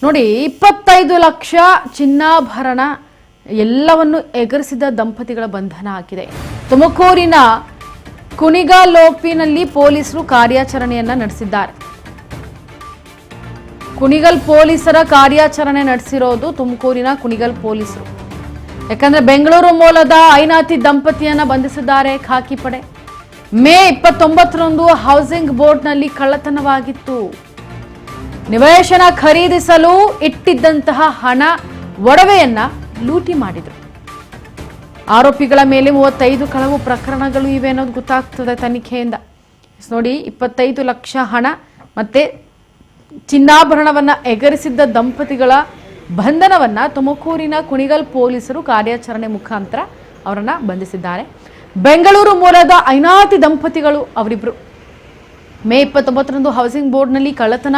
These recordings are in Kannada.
ನೋಡಿ 25 ಲಕ್ಷ ಚಿನ್ನಾಭರಣ ಎಲ್ಲವನ್ನು ಎಗರಿಸಿದ ದಂಪತಿಗಳ ಬಂಧನ ಆಗಿದೆ. ತುಮಕೂರಿನ ಕುಣಿಗಲ್ನಲ್ಲಿ ಪೊಲೀಸರು ಕಾರ್ಯಾಚರಣೆಯನ್ನ ನಡೆಸಿದ್ದಾರೆ. ಕುಣಿಗಲ್ ಪೊಲೀಸರ ಕಾರ್ಯಾಚರಣೆ ನಡೆಸಿರೋದು ತುಮಕೂರಿನ ಕುಣಿಗಲ್ ಪೊಲೀಸರು. ಯಾಕಂದ್ರೆ ಬೆಂಗಳೂರು ಮೂಲದ ಐನಾತಿ ದಂಪತಿಯನ್ನ ಬಂಧಿಸಿದ್ದಾರೆ ಖಾಕಿ ಪಡೆ. ಮೇ 29ರಂದು ಹೌಸಿಂಗ್ ಬೋರ್ಡ್ನಲ್ಲಿ ಕಳ್ಳತನವಾಗಿತ್ತು. ನಿವೇಶನ ಖರೀದಿಸಲು ಇಟ್ಟಿದ್ದಂತಹ ಹಣ ಒಡವೆಯನ್ನ ಲೂಟಿ ಮಾಡಿದ್ರು. ಆರೋಪಿಗಳ ಮೇಲೆ 35 ಕಳವು ಪ್ರಕರಣಗಳು ಇವೆ ಅನ್ನೋದು ಗೊತ್ತಾಗ್ತದೆ ತನಿಖೆಯಿಂದ. ನೋಡಿ, 25 ಲಕ್ಷ ಹಣ ಮತ್ತೆ ಚಿನ್ನಾಭರಣವನ್ನ ಎಗರಿಸಿದ್ದ ದಂಪತಿಗಳ ಬಂಧನವನ್ನ ತುಮಕೂರಿನ ಕುಣಿಗಲ್ ಪೊಲೀಸರು ಕಾರ್ಯಾಚರಣೆ ಮುಖಾಂತರ ಅವರನ್ನ ಬಂಧಿಸಿದ್ದಾರೆ. ಬೆಂಗಳೂರು ಮೂಲದ ಐನಾತಿ ದಂಪತಿಗಳು ಅವರಿಬ್ರು ಮೇ 29ರಂದು ಹೌಸಿಂಗ್ ಬೋರ್ಡ್ನಲ್ಲಿ ಕಳ್ಳತನ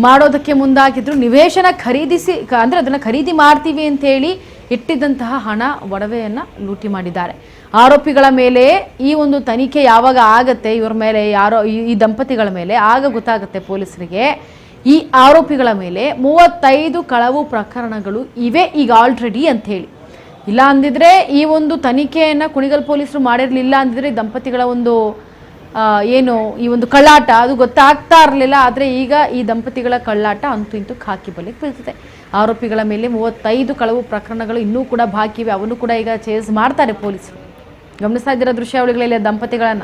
ಮಾಡೋದಕ್ಕೆ ಮುಂದಾಗಿದ್ರು. ನಿವೇಶನ ಖರೀದಿಸಿ ಅಂದ್ರೆ ಅದನ್ನ ಖರೀದಿ ಮಾಡ್ತೀವಿ ಅಂತ ಹೇಳಿ ಇಟ್ಟಿದ್ದಂತಹ ಹಣ ಒಡವೆಯನ್ನ ಲೂಟಿ ಮಾಡಿದ್ದಾರೆ. ಆರೋಪಿಗಳ ಮೇಲೆ ಈ ಒಂದು ತನಿಖೆ ಯಾವಾಗ ಆಗತ್ತೆ, ಇವರ ಮೇಲೆ ಯಾರೋ ಈ ದಂಪತಿಗಳ ಮೇಲೆ ಆಗ ಗೊತ್ತಾಗುತ್ತೆ ಪೊಲೀಸರಿಗೆ. ಈ ಆರೋಪಿಗಳ ಮೇಲೆ 35 ಕಳವು ಪ್ರಕರಣಗಳು ಇವೆ ಈಗ ಆಲ್ರೆಡಿ ಅಂತ ಹೇಳಿ. ಇಲ್ಲ ಅಂದಿದ್ರೆ ಈ ಒಂದು ತನಿಖೆಯನ್ನ ಕುಣಿಗಲ್ ಪೊಲೀಸರು ಮಾಡಿರಲಿಲ್ಲ ಅಂದಿದ್ರೆ ದಂಪತಿಗಳ ಒಂದು ಏನು ಈ ಒಂದು ಕಳ್ಳಾಟ ಅದು ಗೊತ್ತಾಗ್ತಾ ಇರಲಿಲ್ಲ. ಆದರೆ ಈಗ ಈ ದಂಪತಿಗಳ ಕಳ್ಳಾಟ ಅಂತೂ ಇಂತೂ ಖಾಕಿ ಬಲೆಗೆ ಬೀಳ್ತದೆ. ಆರೋಪಿಗಳ ಮೇಲೆ 35 ಕಳವು ಪ್ರಕರಣಗಳು ಇನ್ನೂ ಕೂಡ ಬಾಕಿ ಇವೆ. ಅವನ್ನು ಕೂಡ ಈಗ ಚೇಸ್ ಮಾಡ್ತಾರೆ ಪೊಲೀಸರು. ಗಮನಿಸ್ತಾ ಇದ್ದೀರಾ ದೃಶ್ಯಾವಳಿಗಳಲ್ಲಿ ದಂಪತಿಗಳನ್ನ.